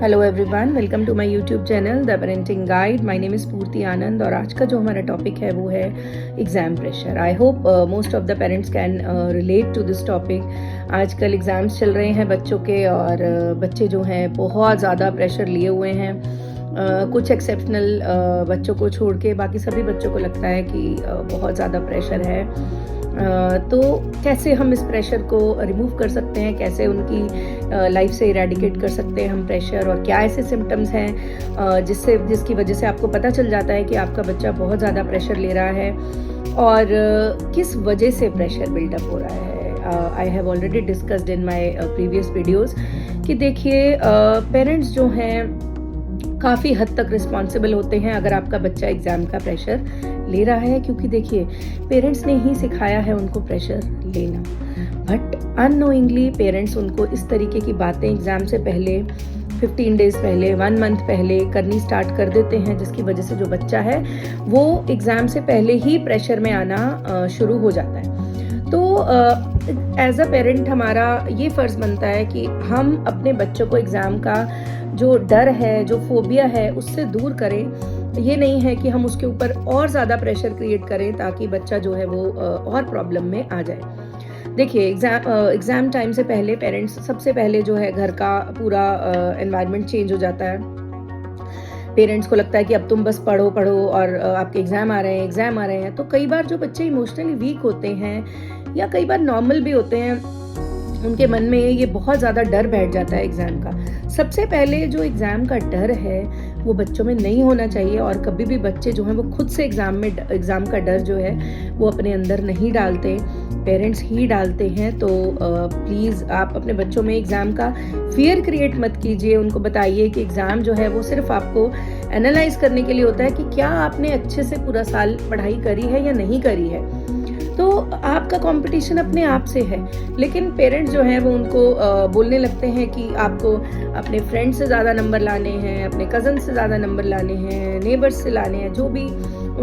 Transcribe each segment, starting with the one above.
Hello everyone, welcome to my YouTube channel the parenting guide. My name is Sphoorti Anand और आज का जो हमारा टॉपिक है वो है exam pressure. I hope most of the parents can relate to this topic. आजकल एग्ज़ाम्स चल रहे हैं बच्चों के और बच्चे जो हैं बहुत ज़्यादा प्रेशर लिए हुए हैं। कुछ एक्सेप्शनल बच्चों को छोड़ के बाकी सभी बच्चों को लगता है कि बहुत ज़्यादा प्रेशर है। तो कैसे हम इस प्रेशर को रिमूव कर सकते हैं, कैसे उनकी लाइफ से इरेडिकेट कर सकते हैं हम प्रेशर, और क्या ऐसे सिम्टम्स हैं जिसकी वजह से आपको पता चल जाता है कि आपका बच्चा बहुत ज़्यादा प्रेशर ले रहा है और किस वजह से प्रेशर बिल्डअप हो रहा है। I have already discussed in my previous videos कि देखिए पेरेंट्स जो हैं काफ़ी हद तक रिस्पॉन्सिबल होते हैं अगर आपका बच्चा एग्ज़ाम का प्रेशर ले रहा है, क्योंकि देखिए पेरेंट्स ने ही सिखाया है उनको प्रेशर लेना, बट अननोइंगली पेरेंट्स उनको इस तरीके की बातें एग्ज़ाम से पहले 15 डेज़ पहले 1 मंथ पहले करनी स्टार्ट कर देते हैं, जिसकी वजह से जो बच्चा है वो एग्ज़ाम से पहले ही प्रेशर में आना शुरू हो जाता है। तो एज अ पेरेंट हमारा ये फ़र्ज़ बनता है कि हम अपने बच्चों को एग्ज़ाम का जो डर है, जो फोबिया है, उससे दूर करें। ये नहीं है कि हम उसके ऊपर और ज़्यादा प्रेशर क्रिएट करें ताकि बच्चा जो है वो और प्रॉब्लम में आ जाए। देखिए एग्ज़ाम टाइम से पहले पेरेंट्स सबसे पहले जो है घर का पूरा एनवायरनमेंट चेंज हो जाता है। पेरेंट्स को लगता है कि अब तुम बस पढ़ो पढ़ो और आपके एग्ज़ाम आ रहे हैं। तो कई बार जो बच्चे इमोशनली वीक होते हैं या कई बार नॉर्मल भी होते हैं, उनके मन में ये बहुत ज़्यादा डर बैठ जाता है एग्ज़ाम का। सबसे पहले जो एग्ज़ाम का डर है वो बच्चों में नहीं होना चाहिए, और कभी भी बच्चे जो हैं वो खुद से एग्ज़ाम का डर जो है वो अपने अंदर नहीं डालते, पेरेंट्स ही डालते हैं। तो प्लीज़ आप अपने बच्चों में एग्ज़ाम का फियर क्रिएट मत कीजिए। उनको बताइए कि एग्ज़ाम जो है वो सिर्फ आपको एनालाइज करने के लिए होता है कि क्या आपने अच्छे से पूरा साल पढ़ाई करी है या नहीं करी है। तो आपका कंपटीशन अपने आप से है, लेकिन पेरेंट्स जो हैं वो उनको बोलने लगते हैं कि आपको अपने फ्रेंड्स से ज़्यादा नंबर लाने हैं, अपने कज़न से ज़्यादा नंबर लाने हैं, नेबर्स से लाने हैं, जो भी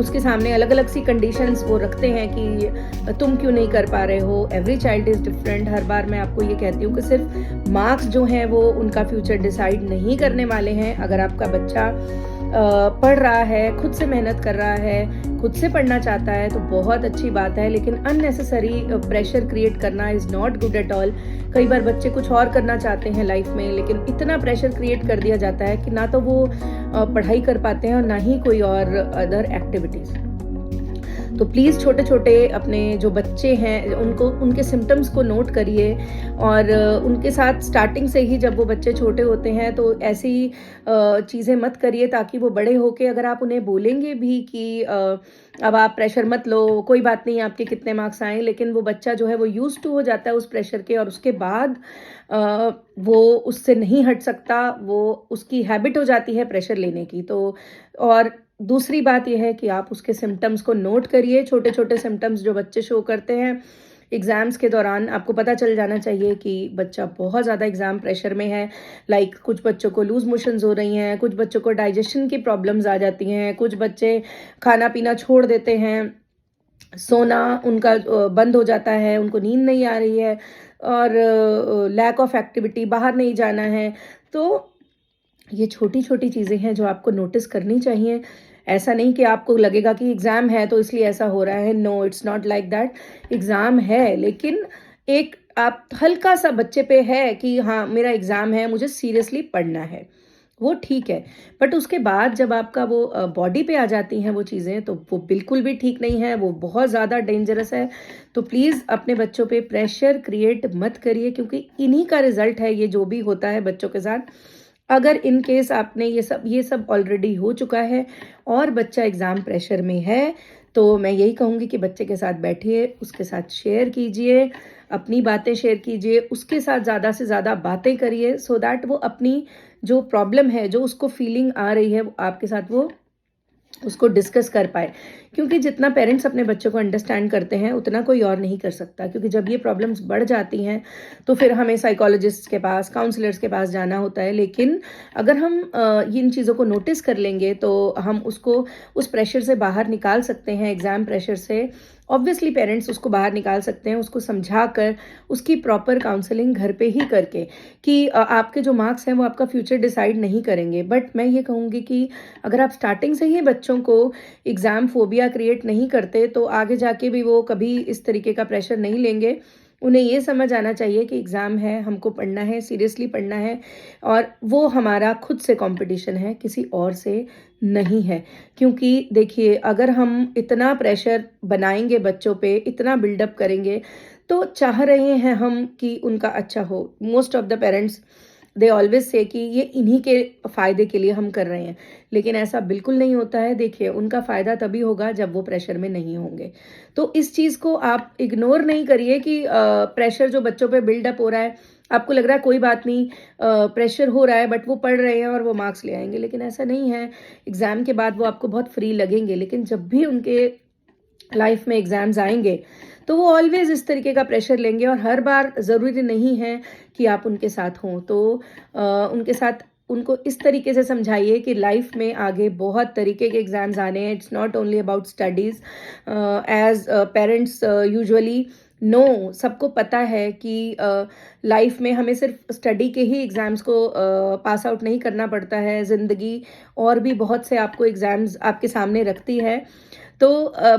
उसके सामने अलग अलग सी कंडीशंस वो रखते हैं कि तुम क्यों नहीं कर पा रहे हो। Every child is different. हर बार मैं आपको ये कहती हूँ कि सिर्फ मार्क्स जो हैं वो उनका फ्यूचर डिसाइड नहीं करने वाले हैं। अगर आपका बच्चा पढ़ रहा है, खुद से मेहनत कर रहा है, खुद से पढ़ना चाहता है तो बहुत अच्छी बात है, लेकिन अननेसेसरी प्रेशर क्रिएट करना is not good at all. कई बार बच्चे कुछ और करना चाहते हैं लाइफ में, लेकिन इतना प्रेशर क्रिएट कर दिया जाता है कि ना तो वो पढ़ाई कर पाते हैं और ना ही कोई और अदर एक्टिविटीज़। तो प्लीज़ छोटे छोटे अपने जो बच्चे हैं उनको उनके सिम्टम्स को नोट करिए, और उनके साथ स्टार्टिंग से ही जब वो बच्चे छोटे होते हैं तो ऐसी चीज़ें मत करिए ताकि वो बड़े होके अगर आप उन्हें बोलेंगे भी कि अब आप प्रेशर मत लो, कोई बात नहीं आपके कितने मार्क्स आए, लेकिन वो बच्चा जो है वो यूज्ड टू हो जाता है उस प्रेशर के, और उसके बाद वो उससे नहीं हट सकता, वो उसकी हैबिट हो जाती है प्रेशर लेने की। तो और दूसरी बात यह है कि आप उसके सिम्टम्स को नोट करिए। छोटे छोटे सिम्टम्स जो बच्चे शो करते हैं एग्ज़ाम्स के दौरान, आपको पता चल जाना चाहिए कि बच्चा बहुत ज़्यादा एग्ज़ाम प्रेशर में है। लाइक कुछ बच्चों को लूज़ मोशंस हो रही हैं, कुछ बच्चों को डाइजेशन की प्रॉब्लम्स आ जाती हैं, कुछ बच्चे खाना पीना छोड़ देते हैं, सोना उनका बंद हो जाता है, उनको नींद नहीं आ रही है, और लैक ऑफ एक्टिविटी, बाहर नहीं जाना है। तो ये छोटी छोटी चीज़ें हैं जो आपको नोटिस करनी चाहिए। ऐसा नहीं कि आपको लगेगा कि एग्ज़ाम है तो इसलिए ऐसा हो रहा है। No, it's not like that. Exam है, लेकिन एक आप हल्का सा बच्चे पे है कि हाँ मेरा एग्ज़ाम है, मुझे सीरियसली पढ़ना है, वो ठीक है। बट उसके बाद जब आपका वो बॉडी पे आ जाती हैं वो चीज़ें, तो वो बिल्कुल भी ठीक नहीं है, वो बहुत ज़्यादा डेंजरस है। तो प्लीज़ अपने बच्चों पे प्रेशर क्रिएट मत करिए, क्योंकि इन्हीं का रिज़ल्ट है ये जो भी होता है बच्चों के साथ। अगर इन केस आपने ये सब ऑलरेडी हो चुका है और बच्चा एग्ज़ाम प्रेशर में है, तो मैं यही कहूँगी कि बच्चे के साथ बैठिए, उसके साथ शेयर कीजिए, अपनी बातें शेयर कीजिए, उसके साथ ज़्यादा से ज़्यादा बातें करिए, सो दैट वो अपनी जो प्रॉब्लम है, जो उसको फीलिंग आ रही है, वो आपके साथ वो उसको डिस्कस कर पाए। क्योंकि जितना पेरेंट्स अपने बच्चों को अंडरस्टैंड करते हैं उतना कोई और नहीं कर सकता, क्योंकि जब ये प्रॉब्लम्स बढ़ जाती हैं तो फिर हमें साइकोलॉजिस्ट के पास, काउंसलर्स के पास जाना होता है। लेकिन अगर हम इन चीज़ों को नोटिस कर लेंगे तो हम उसको उस प्रेशर से बाहर निकाल सकते हैं, एग्ज़ाम प्रेशर से, ऑब्वियसली पेरेंट्स उसको बाहर निकाल सकते हैं, उसको समझा कर, उसकी प्रॉपर काउंसलिंग घर पे ही करके कि आपके जो मार्क्स हैं वो आपका फ्यूचर डिसाइड नहीं करेंगे। बट मैं ये कहूँगी कि अगर आप स्टार्टिंग से ही बच्चों को एग्ज़ाम फोबिया क्रिएट नहीं करते तो आगे जाके भी वो कभी इस तरीके का प्रेशर नहीं लेंगे। उन्हें ये समझ आना चाहिए कि एग्ज़ाम है, हमको पढ़ना है, सीरियसली पढ़ना है और वो हमारा खुद से कंपटीशन है, किसी और से नहीं है। क्योंकि देखिए, अगर हम इतना प्रेशर बनाएँगे बच्चों पे, इतना बिल्डअप करेंगे, तो चाह रहे हैं हम कि उनका अच्छा हो। Most of the parents they always say कि ये इन्हीं के फ़ायदे के लिए हम कर रहे हैं, लेकिन ऐसा बिल्कुल नहीं होता है। देखिए, उनका फ़ायदा तभी होगा जब वो प्रेशर में नहीं होंगे। तो इस चीज़ को आप इग्नोर नहीं करिए कि प्रेशर जो बच्चों पे बिल्डअप हो रहा है, आपको लग रहा है कोई बात नहीं, प्रेशर हो रहा है बट वो पढ़ रहे हैं और वो मार्क्स ले आएँगे, लेकिन ऐसा नहीं है। एग्ज़ाम के बाद वो आपको बहुत फ्री लगेंगे, लेकिन जब भी उनके लाइफ में एग्ज़ाम्स आएँगे, तो वो ऑलवेज़ इस तरीके का प्रेशर लेंगे और हर बार ज़रूरी नहीं है कि आप उनके साथ हों। तो उनके साथ उनको इस तरीके से समझाइए कि लाइफ में आगे बहुत तरीके के एग्ज़ाम्स आने हैं। It's not only about studies. As parents usually know, सबको पता है कि लाइफ में हमें सिर्फ स्टडी के ही एग्ज़ाम्स को पास आउट नहीं करना पड़ता है। ज़िंदगी और भी बहुत से आपको एग्ज़ाम्स आपके सामने रखती है। तो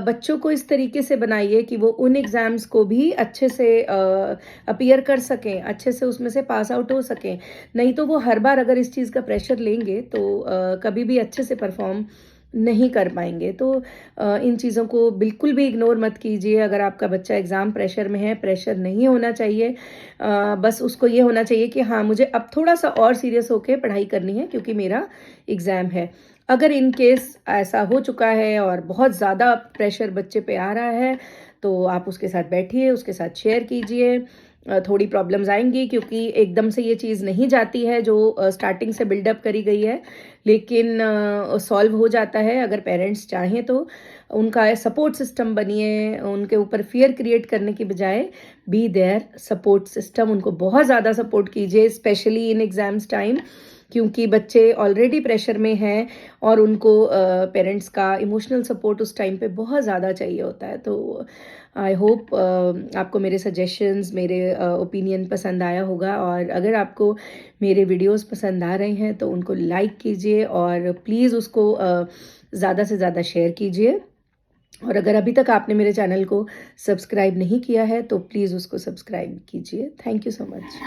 बच्चों को इस तरीके से बनाइए कि वो उन एग्ज़ाम्स को भी अच्छे से अपीयर कर सकें, अच्छे से उसमें से पास आउट हो सकें। नहीं तो वो हर बार अगर इस चीज़ का प्रेशर लेंगे तो कभी भी अच्छे से परफ़ॉर्म नहीं कर पाएँगे। तो इन चीज़ों को बिल्कुल भी इग्नोर मत कीजिए। अगर आपका बच्चा एग्ज़ाम प्रेशर में है, प्रेशर नहीं होना चाहिए। बस उसको ये होना चाहिए कि हाँ, मुझे अब थोड़ा-सा और सीरियस होके पढ़ाई करनी है क्योंकि मेरा एग्ज़ाम है। अगर इन केस ऐसा हो चुका है और बहुत ज़्यादा प्रेशर बच्चे पे आ रहा है, तो आप उसके साथ बैठिए, उसके साथ शेयर कीजिए। थोड़ी प्रॉब्लम्स आएँगी क्योंकि एकदम से ये चीज़ नहीं जाती है जो स्टार्टिंग से बिल्डअप करी गई है, लेकिन सॉल्व हो जाता है अगर पेरेंट्स चाहें तो। उनका सपोर्ट सिस्टम बनिए, उनके ऊपर फ़ियर क्रिएट करने की बजाय बी देयर सपोर्ट सिस्टम, उनको बहुत ज़्यादा सपोर्ट कीजिए स्पेशली इन एग्ज़ाम्स टाइम, क्योंकि बच्चे ऑलरेडी प्रेशर में हैं और उनको पेरेंट्स का इमोशनल सपोर्ट उस टाइम पे बहुत ज़्यादा चाहिए होता है। तो आई होप आपको मेरे सजेशंस, मेरे ओपिनियन पसंद आया होगा और अगर आपको मेरे वीडियोस पसंद आ रहे हैं तो उनको लाइक कीजिए और प्लीज़ उसको ज़्यादा से ज़्यादा शेयर कीजिए। और अगर अभी तक आपने मेरे चैनल को सब्सक्राइब नहीं किया है तो प्लीज़ उसको सब्सक्राइब कीजिए। Thank you so much.